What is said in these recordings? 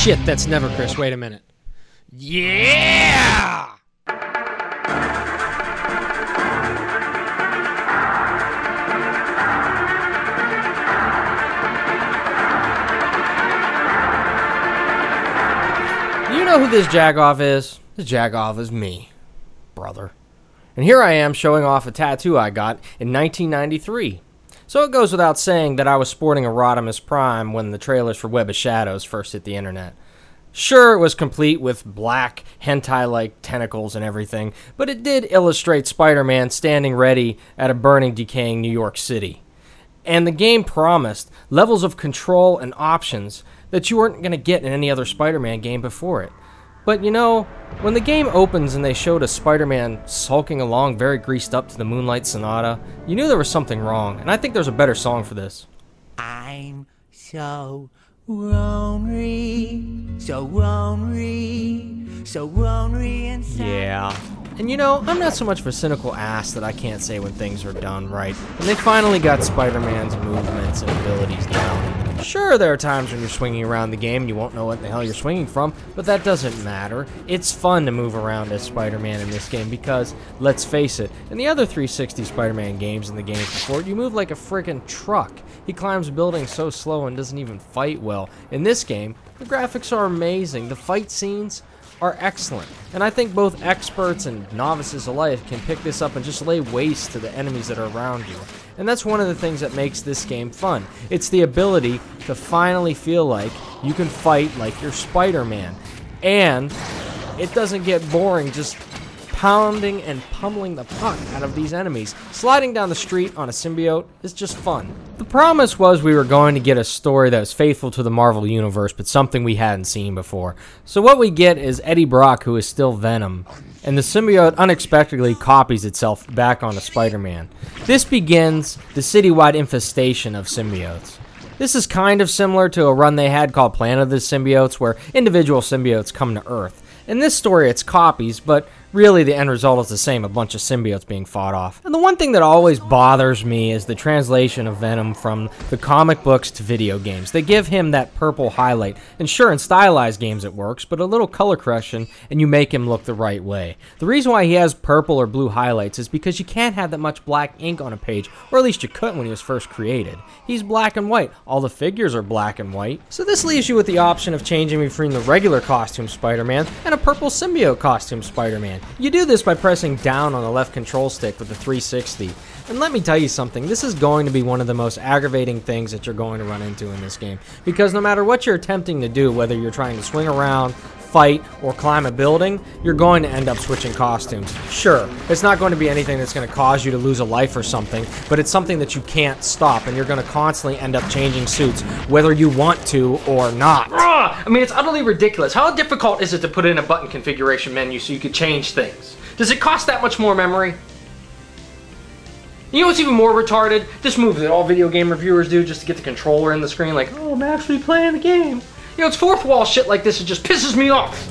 Shit, that's never Chris. Wait a minute. Yeah! You know who this jagoff is? This jagoff is me, brother. And here I am showing off a tattoo I got in 1993. So it goes without saying that I was sporting a Rodimus Prime when the trailers for Web of Shadows first hit the internet. Sure, it was complete with black, hentai-like tentacles and everything, but it did illustrate Spider-Man standing ready at a burning, decaying New York City. And the game promised levels of control and options that you weren't going to get in any other Spider-Man game before it. But you know, when the game opens and they showed a Spider-Man sulking along very greased up to the Moonlight Sonata, you knew there was something wrong, and I think there's a better song for this. I'm so lonely, so lonely, so lonely inside. Yeah. And you know, I'm not so much of a cynical ass that I can't say when things are done right, and they finally got Spider-Man's movements and abilities down. Sure, there are times when you're swinging around the game and you won't know what the hell you're swinging from, but that doesn't matter. It's fun to move around as Spider-Man in this game because, let's face it, in the other 360 Spider-Man games and the games before, you move like a friggin' truck. He climbs buildings so slow and doesn't even fight well. In this game, the graphics are amazing, the fight scenes are excellent, and I think both experts and novices alike can pick this up and just lay waste to the enemies that are around you. And that's one of the things that makes this game fun. It's the ability to finally feel like you can fight like you're Spider-Man. And it doesn't get boring just pounding and pummeling the puck out of these enemies. Sliding down the street on a symbiote is just fun. The promise was we were going to get a story that was faithful to the Marvel Universe, but something we hadn't seen before. So what we get is Eddie Brock, who is still Venom, and the symbiote unexpectedly copies itself back onto Spider-Man. This begins the citywide infestation of symbiotes. This is kind of similar to a run they had called Planet of the Symbiotes, where individual symbiotes come to Earth. In this story, it's copies, but really the end result is the same, a bunch of symbiotes being fought off. And the one thing that always bothers me is the translation of Venom from the comic books to video games. They give him that purple highlight, and sure, in stylized games it works, but a little color correction and you make him look the right way. The reason why he has purple or blue highlights is because you can't have that much black ink on a page, or at least you couldn't when he was first created. He's black and white. All the figures are black and white. So this leaves you with the option of changing between the regular costume Spider-Man and a purple symbiote costume Spider-Man. You do this by pressing down on the left control stick with the 360. And let me tell you something, this is going to be one of the most aggravating things that you're going to run into in this game. Because no matter what you're attempting to do, whether you're trying to swing around, fight, or climb a building, you're going to end up switching costumes. Sure, it's not going to be anything that's going to cause you to lose a life or something, but it's something that you can't stop, and you're going to constantly end up changing suits, whether you want to or not. I mean, it's utterly ridiculous. How difficult is it to put in a button configuration menu so you could change things? Does it cost that much more memory? You know what's even more retarded? This move that all video game reviewers do just to get the controller in the screen, like, oh, I'm actually playing the game. You know, it's fourth wall shit like this, it just pisses me off.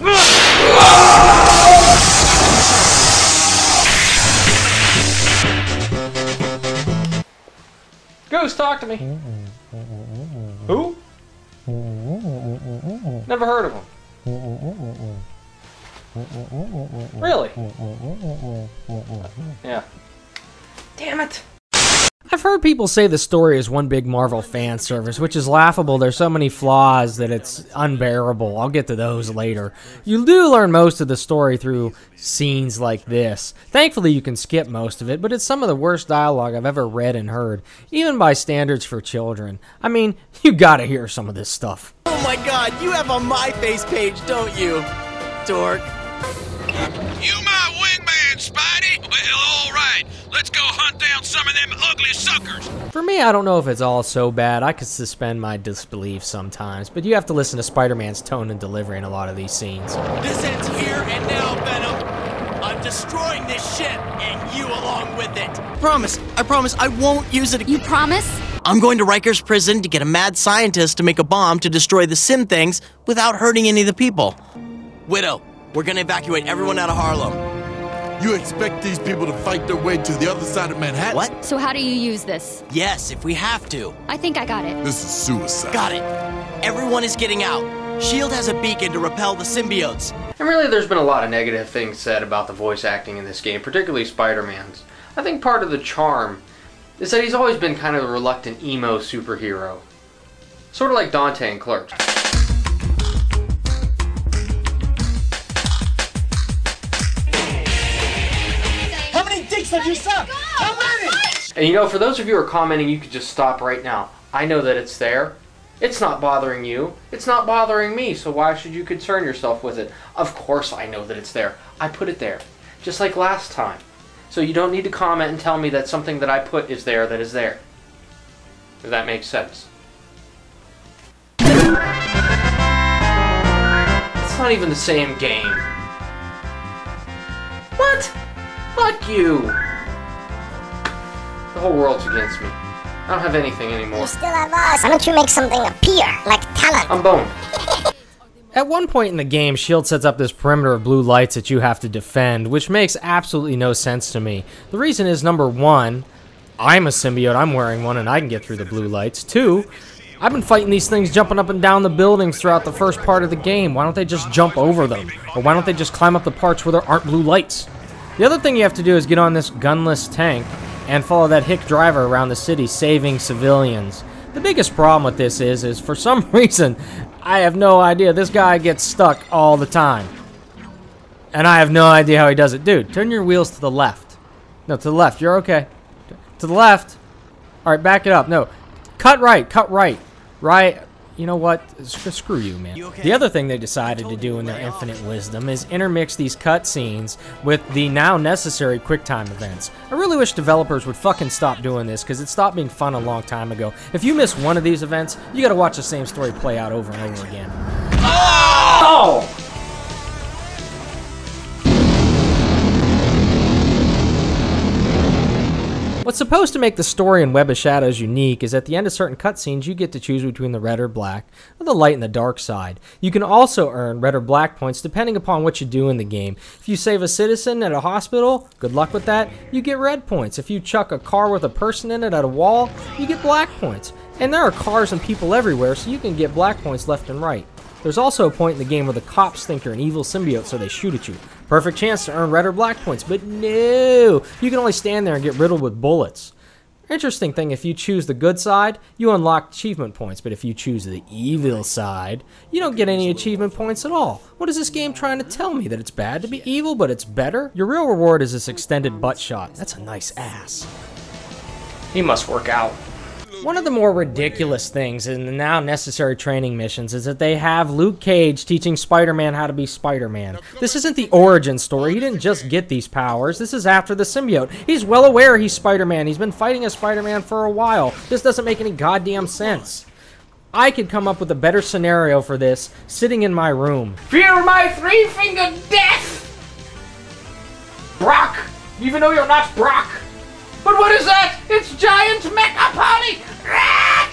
Ghost, talk to me. Who? Never heard of him. Really? Yeah. Damn it. I've heard people say the story is one big Marvel fan service, which is laughable. There's so many flaws that it's unbearable. I'll get to those later. You do learn most of the story through scenes like this. Thankfully, you can skip most of it, but it's some of the worst dialogue I've ever read and heard, even by standards for children. I mean, you gotta hear some of this stuff. Oh my god, you have a MySpace page, don't you, dork? You my wingman, Spidey? Well, alright. Let's go hunt down some of them ugly suckers. For me, I don't know if it's all so bad. I could suspend my disbelief sometimes, but you have to listen to Spider-Man's tone and delivery in a lot of these scenes. This ends here and now, Venom. I'm destroying this ship, and you along with it. I promise, I won't use it. You promise? I'm going to Rikers Prison to get a mad scientist to make a bomb to destroy the Sim things without hurting any of the people. Widow, we're gonna evacuate everyone out of Harlem. You expect these people to fight their way to the other side of Manhattan? What? So how do you use this? Yes, if we have to. I think I got it. This is suicide. Got it. Everyone is getting out. S.H.I.E.L.D. has a beacon to repel the symbiotes. And really, there's been a lot of negative things said about the voice acting in this game, particularly Spider-Man's. I think part of the charm is that he's always been kind of a reluctant emo superhero. Sort of like Dante in Clerks. How many dicks have you sucked? How many? And you know, for those of you who are commenting, you could just stop right now. I know that it's there. It's not bothering you. It's not bothering me, so why should you concern yourself with it? Of course I know that it's there. I put it there. Just like last time. So you don't need to comment and tell me that something that I put is there that is there. If that makes sense. It's not even the same game. What? Fuck you. The whole world's against me. I don't have anything anymore. You still have us. Why don't you make something appear, like talent? I'm boned. At one point in the game, S.H.I.E.L.D. sets up this perimeter of blue lights that you have to defend, which makes absolutely no sense to me. The reason is, number one, I'm a symbiote, I'm wearing one, and I can get through the blue lights. Two, I've been fighting these things jumping up and down the buildings throughout the first part of the game. Why don't they just jump over them? Or why don't they just climb up the parts where there aren't blue lights? The other thing you have to do is get on this gunless tank and follow that hick driver around the city saving civilians. The biggest problem with this is for some reason, I have no idea, this guy gets stuck all the time. And I have no idea how he does it. Dude, turn your wheels to the left. No, to the left, you're okay. To the left. Alright, back it up. No, cut right, right. You know what? Screw you, man. The other thing they decided to do in their infinite wisdom is intermix these cutscenes with the now necessary QuickTime events. I really wish developers would fucking stop doing this, because it stopped being fun a long time ago. If you miss one of these events, you gotta watch the same story play out over and over again. Oh! What's supposed to make the story in Web of Shadows unique is at the end of certain cutscenes, you get to choose between the red or black, or the light and the dark side. You can also earn red or black points depending upon what you do in the game. If you save a citizen at a hospital, good luck with that, you get red points. If you chuck a car with a person in it at a wall, you get black points. And there are cars and people everywhere, so you can get black points left and right. There's also a point in the game where the cops think you're an evil symbiote, so they shoot at you. Perfect chance to earn red or black points, but no! You can only stand there and get riddled with bullets. Interesting thing, if you choose the good side, you unlock achievement points, but if you choose the evil side, you don't get any achievement points at all. What is this game trying to tell me? That it's bad to be evil, but it's better? Your real reward is this extended butt shot. That's a nice ass. He must work out. One of the more ridiculous things in the now necessary training missions is that they have Luke Cage teaching Spider-Man how to be Spider-Man. This isn't the origin story. He didn't just get these powers. This is after the symbiote. He's well aware he's Spider-Man. He's been fighting as Spider-Man for a while. This doesn't make any goddamn sense. I could come up with a better scenario for this sitting in my room. Fear my three-fingered death! Brock! Even though you're not Brock! But what is that? It's giant mecha party! I'm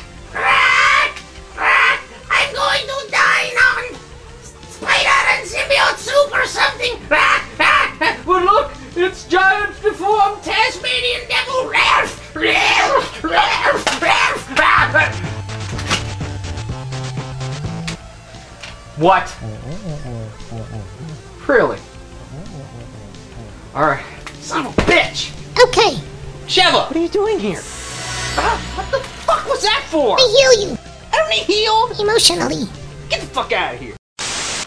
going to dine on spider and symbiote soup or something! Well, look! It's giant deformed Tasmanian devil! What? Really? Alright. Son of a bitch! Okay, Sheva! What are you doing here? What the fuck was that for? I heal you, I don't need heal! emotionally. Get the fuck out of here!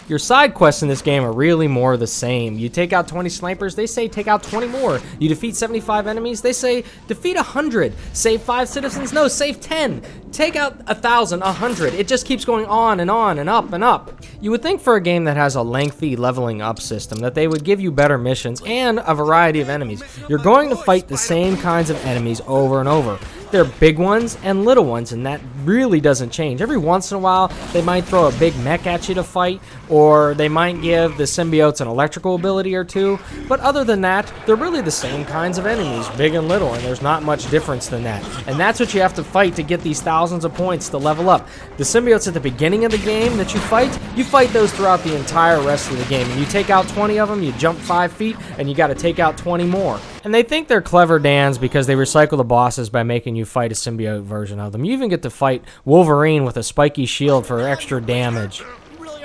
Your side quests in this game are really more the same. You take out 20 snipers, they say take out 20 more. You defeat 75 enemies, they say defeat 100. Save 5 citizens, no, save 10. Take out 1,000, 100. It just keeps going on and up and up. You would think for a game that has a lengthy leveling up system that they would give you better missions and a variety of enemies. You're going to fight the same kinds of enemies over and over. There are big ones and little ones, and that really doesn't change. Every once in a while, they might throw a big mech at you to fight, or they might give the symbiotes an electrical ability or two, but other than that, they're really the same kinds of enemies, big and little, and there's not much difference than that. And that's what you have to fight to get these thousands of points to level up. The symbiotes at the beginning of the game that you fight those throughout the entire rest of the game. And you take out 20 of them, you jump 5 feet, and you gotta take out 20 more. And they think they're clever Dans because they recycle the bosses by making you fight a symbiote version of them. You even get to fight Wolverine with a spiky shield for extra damage.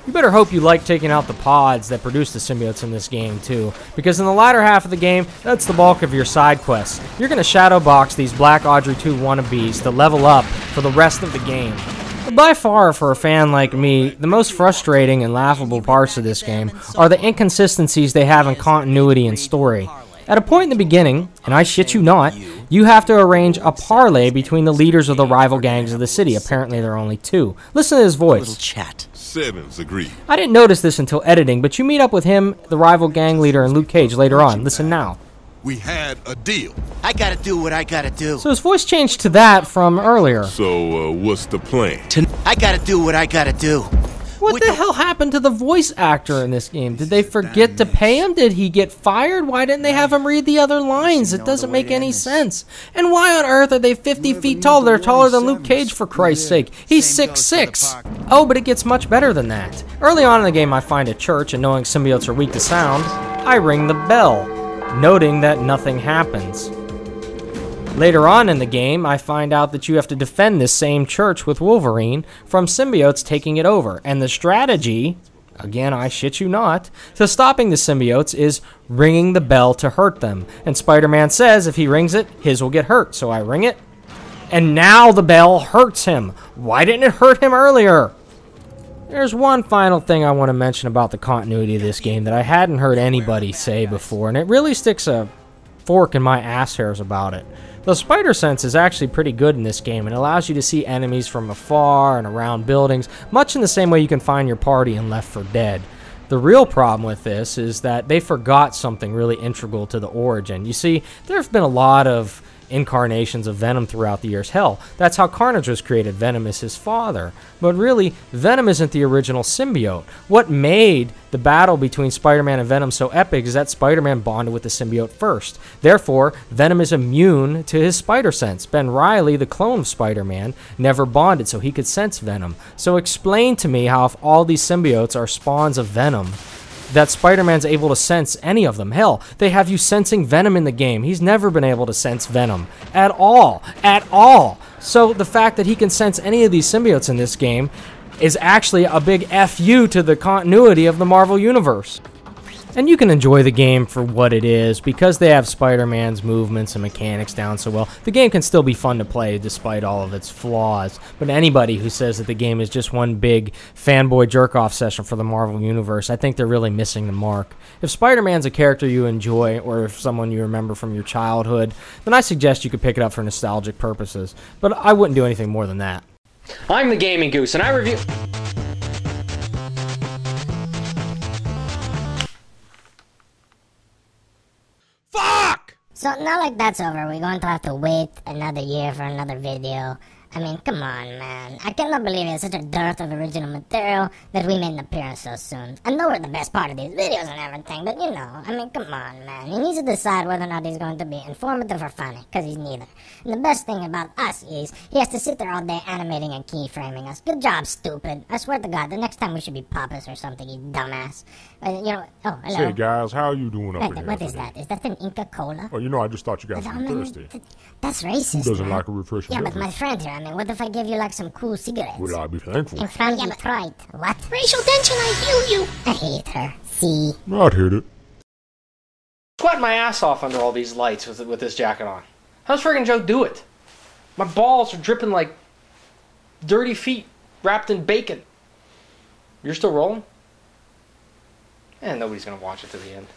You better hope you like taking out the pods that produce the symbiotes in this game too, because in the latter half of the game, that's the bulk of your side quests. You're going to shadow box these Black Audrey 2 wannabes to level up for the rest of the game. But by far, for a fan like me, the most frustrating and laughable parts of this game are the inconsistencies they have in continuity and story. At a point in the beginning, and I shit you not, you have to arrange a parlay between the leaders of the rival gangs of the city. Apparently there are only two. Listen to his voice. Little chat. Simmons agreed. I didn't notice this until editing, but you meet up with him, the rival gang leader, and Luke Cage later on. Listen now. We had a deal. I gotta do what I gotta do. So his voice changed to that from earlier. So, what's the plan? I gotta do what I gotta do. What the hell happened to the voice actor in this game? Did they forget to pay him? Did he get fired? Why didn't they have him read the other lines? It doesn't make any sense. And why on earth are they 50 feet tall? They're taller than Luke Cage, for Christ's sake. He's 6'6". Oh, but it gets much better than that. Early on in the game, I find a church, and knowing symbiotes are weak to sound, I ring the bell, noting that nothing happens. Later on in the game, I find out that you have to defend this same church with Wolverine from symbiotes taking it over. And the strategy, again, I shit you not, to stopping the symbiotes is ringing the bell to hurt them. And Spider-Man says if he rings it, his will get hurt. So I ring it, and now the bell hurts him. Why didn't it hurt him earlier? There's one final thing I want to mention about the continuity of this game that I hadn't heard anybody say before, and it really sticks a fork in my ass hairs about it. The spider sense is actually pretty good in this game and allows you to see enemies from afar and around buildings, much in the same way you can find your party in Left 4 Dead. The real problem with this is that they forgot something really integral to the origin. You see, there have been a lot of incarnations of Venom throughout the years. Hell, that's how Carnage was created. Venom is his father. But really, Venom isn't the original symbiote. What made the battle between Spider-Man and Venom so epic is that Spider-Man bonded with the symbiote first. Therefore, Venom is immune to his spider sense. Ben Reilly, the clone of Spider-Man, never bonded so he could sense Venom. So explain to me how if all these symbiotes are spawns of Venom, that Spider-Man's able to sense any of them. Hell, they have you sensing Venom in the game. He's never been able to sense Venom. At all. At all. So the fact that he can sense any of these symbiotes in this game is actually a big FU to the continuity of the Marvel Universe. And you can enjoy the game for what it is. Because they have Spider-Man's movements and mechanics down so well, the game can still be fun to play despite all of its flaws. But anybody who says that the game is just one big fanboy jerk-off session for the Marvel Universe, I think they're really missing the mark. If Spider-Man's a character you enjoy, or if someone you remember from your childhood, then I suggest you could pick it up for nostalgic purposes. But I wouldn't do anything more than that. I'm the Gaming Goose, and I review... So now like that's over, we're going to have to wait another year for another video. I mean, come on, man. I cannot believe it's such a dearth of original material that we made an appearance so soon. I know we're the best part of these videos and everything, but you know, I mean, come on, man. He needs to decide whether or not he's going to be informative or funny, because he's neither. And the best thing about us is, he has to sit there all day animating and keyframing us. Good job, stupid. I swear to God, the next time we should be Papas or something, you dumbass. You know, oh, hello. Say, guys, how are you doing up in here? What is that? Is that an Inca Cola? Oh, you know, I just thought you guys were thirsty. That's racist. Who doesn't man. like a refreshing Yeah, beverage? but my friend here, I mean, what if I give you like some cool cigarettes? Would I be thankful? And from Detroit. What? Racial tension, I feel you. I hate her. See? I'd hit it. Sweating my ass off under all these lights with this jacket on. How's friggin' Joe do it? My balls are dripping like dirty feet wrapped in bacon. You're still rolling? And nobody's gonna watch it to the end.